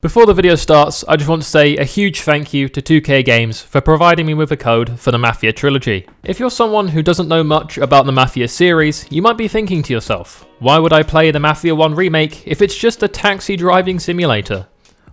Before the video starts, I just want to say a huge thank you to 2K Games for providing me with a code for the Mafia trilogy. If you're someone who doesn't know much about the Mafia series, you might be thinking to yourself, why would I play the Mafia 1 remake if it's just a taxi driving simulator?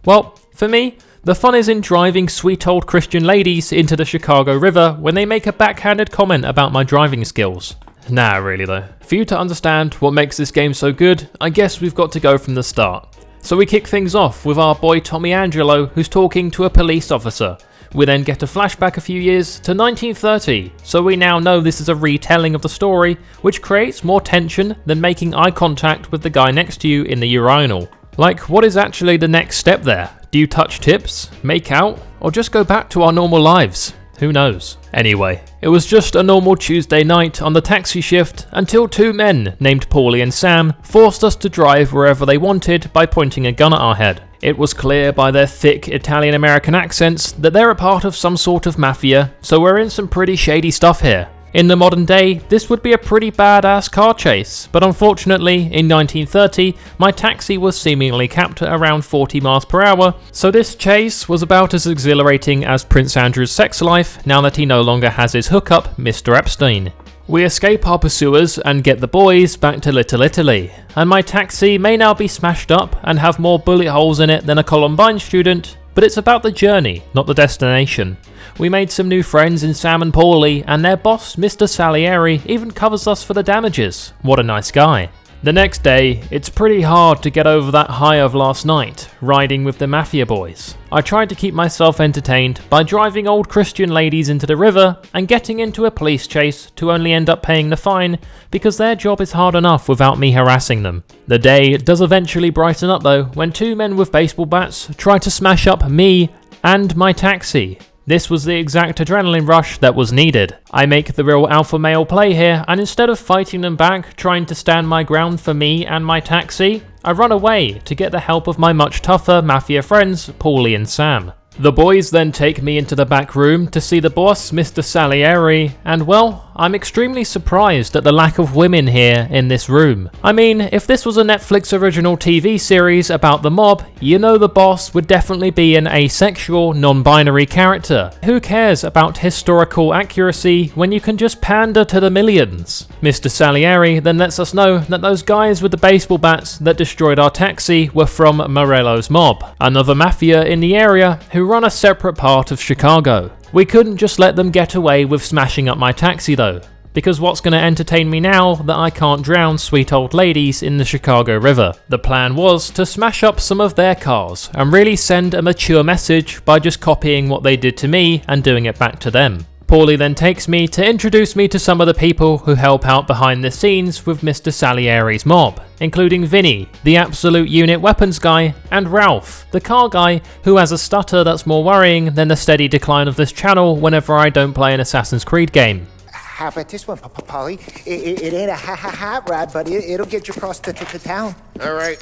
Well, for me, the fun is in driving sweet old Christian ladies into the Chicago River when they make a backhanded comment about my driving skills. Nah, really though. For you to understand what makes this game so good, I guess we've got to go from the start. So we kick things off with our boy Tommy Angelo, who's talking to a police officer. We then get a flashback a few years to 1930, so we now know this is a retelling of the story, which creates more tension than making eye contact with the guy next to you in the urinal. Like, what is actually the next step there? Do you touch tips, make out, or just go back to our normal lives? Who knows? Anyway, it was just a normal Tuesday night on the taxi shift until two men named Paulie and Sam forced us to drive wherever they wanted by pointing a gun at our head. It was clear by their thick Italian-American accents that they're a part of some sort of mafia, so we're in some pretty shady stuff here. In the modern day, this would be a pretty badass car chase, but unfortunately, in 1930, my taxi was seemingly capped at around 40 miles per hour, so this chase was about as exhilarating as Prince Andrew's sex life now that he no longer has his hookup, Mr. Epstein. We escape our pursuers and get the boys back to Little Italy, and my taxi may now be smashed up and have more bullet holes in it than a Columbine student, but it's about the journey, not the destination. We made some new friends in Sam and Paulie, and their boss, Mr. Salieri, even covers us for the damages. What a nice guy. The next day, it's pretty hard to get over that high of last night, riding with the Mafia boys. I tried to keep myself entertained by driving old Christian ladies into the river and getting into a police chase to only end up paying the fine because their job is hard enough without me harassing them. The day does eventually brighten up though when two men with baseball bats try to smash up me and my taxi. This was the exact adrenaline rush that was needed. I make the real alpha male play here, and instead of fighting them back, trying to stand my ground for me and my taxi, I run away to get the help of my much tougher Mafia friends, Paulie and Sam. The boys then take me into the back room to see the boss, Mr. Salieri, and well, I'm extremely surprised at the lack of women here in this room. I mean, if this was a Netflix original TV series about the mob, you know the boss would definitely be an asexual, non-binary character. Who cares about historical accuracy when you can just pander to the millions? Mr. Salieri then lets us know that those guys with the baseball bats that destroyed our taxi were from Morello's mob, another mafia in the area who run a separate part of Chicago. We couldn't just let them get away with smashing up my taxi though, because what's going to entertain me now that I can't drown sweet old ladies in the Chicago River? The plan was to smash up some of their cars and really send a mature message by just copying what they did to me and doing it back to them. Paulie then takes me to introduce me to some of the people who help out behind the scenes with Mr. Salieri's mob, including Vinny, the absolute unit weapons guy, and Ralph, the car guy who has a stutter that's more worrying than the steady decline of this channel whenever I don't play an Assassin's Creed game. How about this one, Polly? It ain't a hot rod, but it'll get you across to town. All right,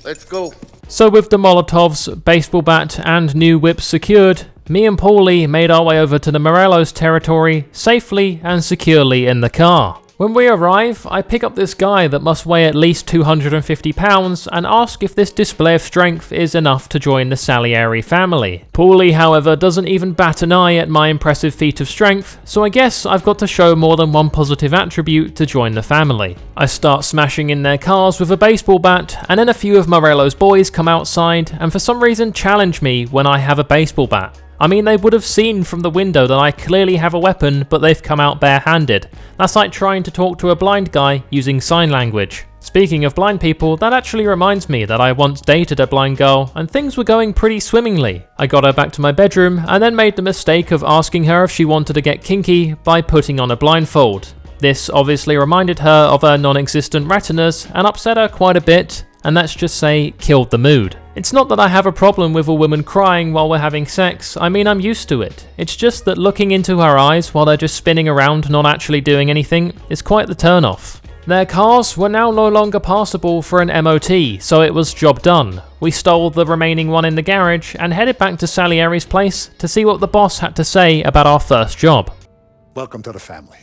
let's go. So with the Molotovs, baseball bat, and new whips secured, me and Paulie made our way over to the Morello's territory safely and securely in the car. When we arrive, I pick up this guy that must weigh at least 250 pounds and ask if this display of strength is enough to join the Salieri family. Paulie, however, doesn't even bat an eye at my impressive feat of strength, so I guess I've got to show more than one positive attribute to join the family. I start smashing in their cars with a baseball bat, and then a few of Morello's boys come outside and for some reason challenge me when I have a baseball bat. I mean, they would have seen from the window that I clearly have a weapon, but they've come out barehanded. That's like trying to talk to a blind guy using sign language. Speaking of blind people, that actually reminds me that I once dated a blind girl, and things were going pretty swimmingly. I got her back to my bedroom, and then made the mistake of asking her if she wanted to get kinky by putting on a blindfold. This obviously reminded her of her non-existent retinas, and upset her quite a bit, and let's just say, killed the mood. It's not that I have a problem with a woman crying while we're having sex, I mean I'm used to it. It's just that looking into her eyes while they're just spinning around not actually doing anything is quite the turn-off. Their cars were now no longer passable for an MOT, so it was job done. We stole the remaining one in the garage and headed back to Salieri's place to see what the boss had to say about our first job. Welcome to the family.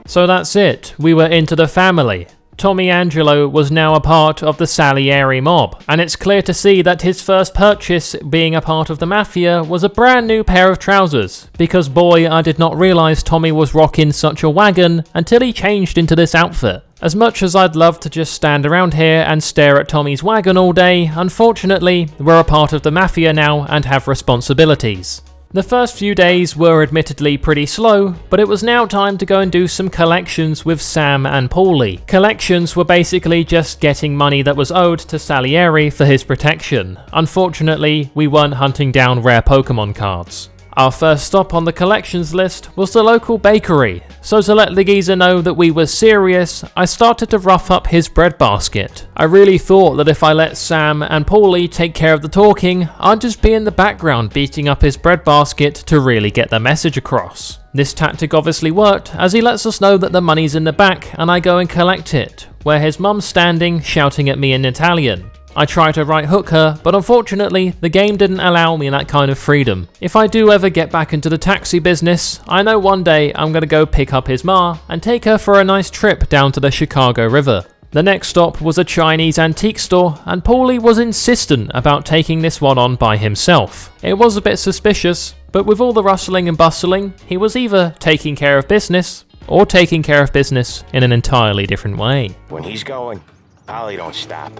So that's it, we were into the family. Tommy Angelo was now a part of the Salieri mob, and it's clear to see that his first purchase being a part of the Mafia was a brand new pair of trousers, because boy, I did not realise Tommy was rocking such a wagon until he changed into this outfit. As much as I'd love to just stand around here and stare at Tommy's wagon all day, unfortunately, we're a part of the Mafia now and have responsibilities. The first few days were admittedly pretty slow, but it was now time to go and do some collections with Sam and Paulie. Collections were basically just getting money that was owed to Salieri for his protection. Unfortunately, we weren't hunting down rare Pokemon cards. Our first stop on the collections list was the local bakery, so to let the geezer know that we were serious, I started to rough up his bread basket. I really thought that if I let Sam and Paulie take care of the talking, I'd just be in the background beating up his bread basket to really get the message across. This tactic obviously worked, as he lets us know that the money's in the back and I go and collect it, where his mum's standing shouting at me in Italian. I try to right hook her, but unfortunately, the game didn't allow me that kind of freedom. If I do ever get back into the taxi business, I know one day I'm gonna go pick up his ma and take her for a nice trip down to the Chicago River. The next stop was a Chinese antique store, and Paulie was insistent about taking this one on by himself. It was a bit suspicious, but with all the rustling and bustling, he was either taking care of business, or taking care of business in an entirely different way. When he's going, Polly don't stop.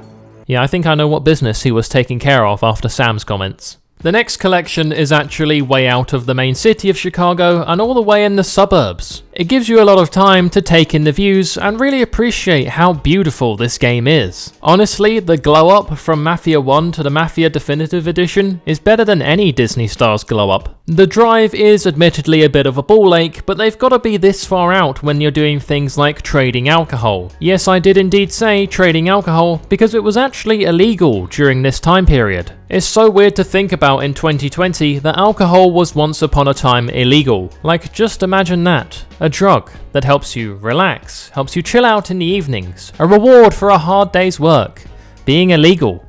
Yeah, I think I know what business he was taking care of after Sam's comments. The next collection is actually way out of the main city of Chicago and all the way in the suburbs. It gives you a lot of time to take in the views and really appreciate how beautiful this game is. Honestly, the glow up from Mafia 1 to the Mafia Definitive Edition is better than any Disney Star's glow up. The drive is admittedly a bit of a ball ache, but they've got to be this far out when you're doing things like trading alcohol. Yes, I did indeed say trading alcohol, because it was actually illegal during this time period. It's so weird to think about in 2020 that alcohol was once upon a time illegal. Like, just imagine that. A drug that helps you relax, helps you chill out in the evenings, a reward for a hard day's work, being illegal.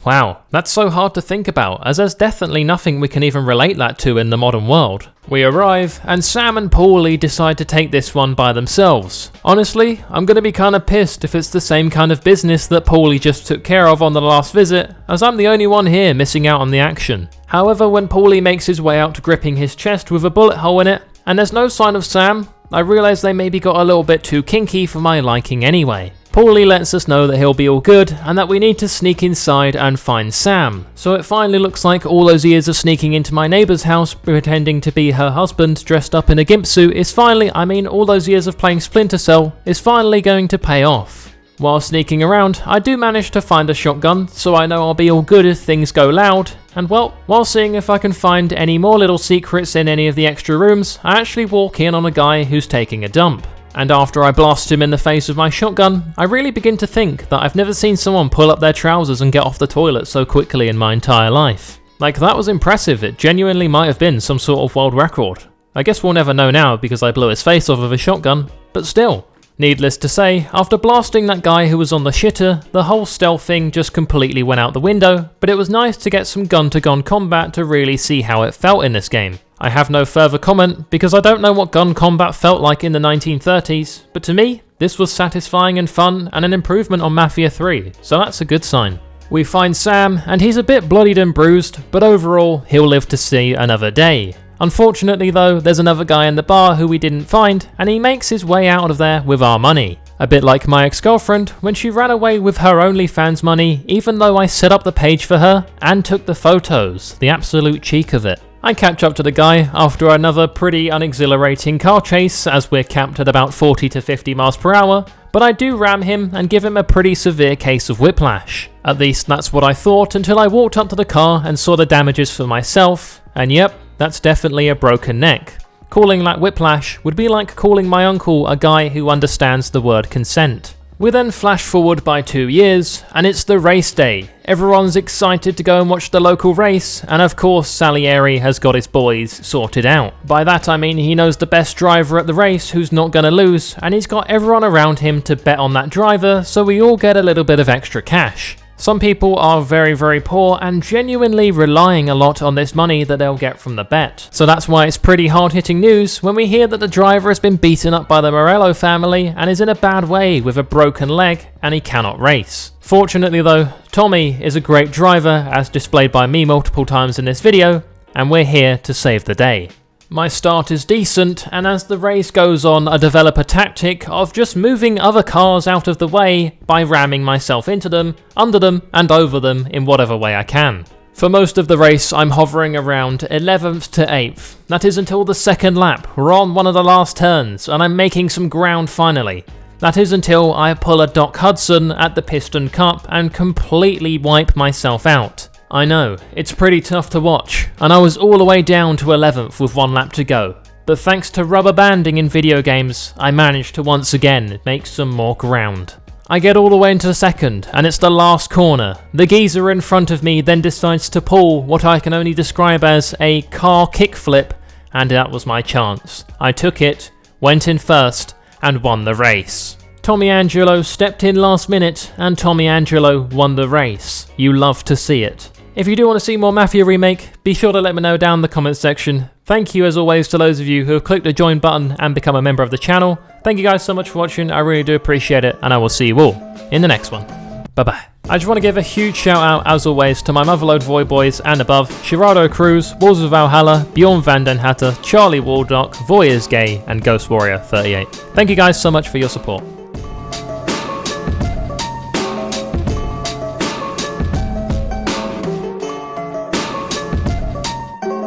Wow, that's so hard to think about, as there's definitely nothing we can even relate that to in the modern world. We arrive, and Sam and Paulie decide to take this one by themselves. Honestly, I'm gonna be kinda pissed if it's the same kind of business that Paulie just took care of on the last visit, as I'm the only one here missing out on the action. However, when Paulie makes his way out gripping his chest with a bullet hole in it, and there's no sign of Sam, I realise they maybe got a little bit too kinky for my liking anyway. Paulie lets us know that he'll be all good and that we need to sneak inside and find Sam. So it finally looks like all those years of sneaking into my neighbour's house pretending to be her husband dressed up in a gimp suit is finally, all those years of playing Splinter Cell is finally going to pay off. While sneaking around, I do manage to find a shotgun, so I know I'll be all good if things go loud. And well, while seeing if I can find any more little secrets in any of the extra rooms, I actually walk in on a guy who's taking a dump. And after I blast him in the face with my shotgun, I really begin to think that I've never seen someone pull up their trousers and get off the toilet so quickly in my entire life. Like, that was impressive. It genuinely might have been some sort of world record. I guess we'll never know now because I blew his face off with a shotgun, but still. Needless to say, after blasting that guy who was on the shitter, the whole stealth thing just completely went out the window, but it was nice to get some gun-to-gun combat to really see how it felt in this game. I have no further comment because I don't know what gun combat felt like in the 1930s, but to me, this was satisfying and fun and an improvement on Mafia 3, so that's a good sign. We find Sam, and he's a bit bloodied and bruised, but overall, he'll live to see another day. Unfortunately though, there's another guy in the bar who we didn't find, and he makes his way out of there with our money. A bit like my ex-girlfriend when she ran away with her OnlyFans money, even though I set up the page for her and took the photos, the absolute cheek of it. I catch up to the guy after another pretty unexhilarating car chase as we're capped at about 40 to 50 miles per hour, but I do ram him and give him a pretty severe case of whiplash. At least that's what I thought until I walked up to the car and saw the damages for myself, and yep, that's definitely a broken neck. Calling that whiplash would be like calling my uncle a guy who understands the word consent. We then flash forward by 2 years, and it's the race day. Everyone's excited to go and watch the local race, and of course Salieri has got his boys sorted out. By that I mean he knows the best driver at the race who's not going to lose, and he's got everyone around him to bet on that driver, so we all get a little bit of extra cash. Some people are very poor and genuinely relying a lot on this money that they'll get from the bet. So that's why it's pretty hard-hitting news when we hear that the driver has been beaten up by the Morello family and is in a bad way with a broken leg and he cannot race. Fortunately though, Tommy is a great driver as displayed by me multiple times in this video, and we're here to save the day. My start is decent, and as the race goes on, I develop a tactic of just moving other cars out of the way by ramming myself into them, under them, and over them in whatever way I can. For most of the race, I'm hovering around 11th to 8th. That is until the second lap. We're on one of the last turns, and I'm making some ground finally. That is until I pull a Doc Hudson at the Piston Cup and completely wipe myself out. I know, it's pretty tough to watch, and I was all the way down to 11th with 1 lap to go, but thanks to rubber banding in video games, I managed to once again make some more ground. I get all the way into second, and it's the last corner. The geezer in front of me then decides to pull what I can only describe as a car kickflip, and that was my chance. I took it, went in first, and won the race. Tommy Angelo stepped in last minute, and Tommy Angelo won the race. You love to see it. If you do want to see more Mafia Remake, be sure to let me know down in the comments section. Thank you as always to those of you who have clicked the join button and become a member of the channel. Thank you guys so much for watching, I really do appreciate it, and I will see you all in the next one. Bye bye. I just want to give a huge shout out as always to my Motherload Voiy Bois and above, Gerardo Cruz, Walls of Valhalla, Björn Van Den Hatter, Charlie Waldock, Voy is Gay, and Ghost Warrior 38. Thank you guys so much for your support.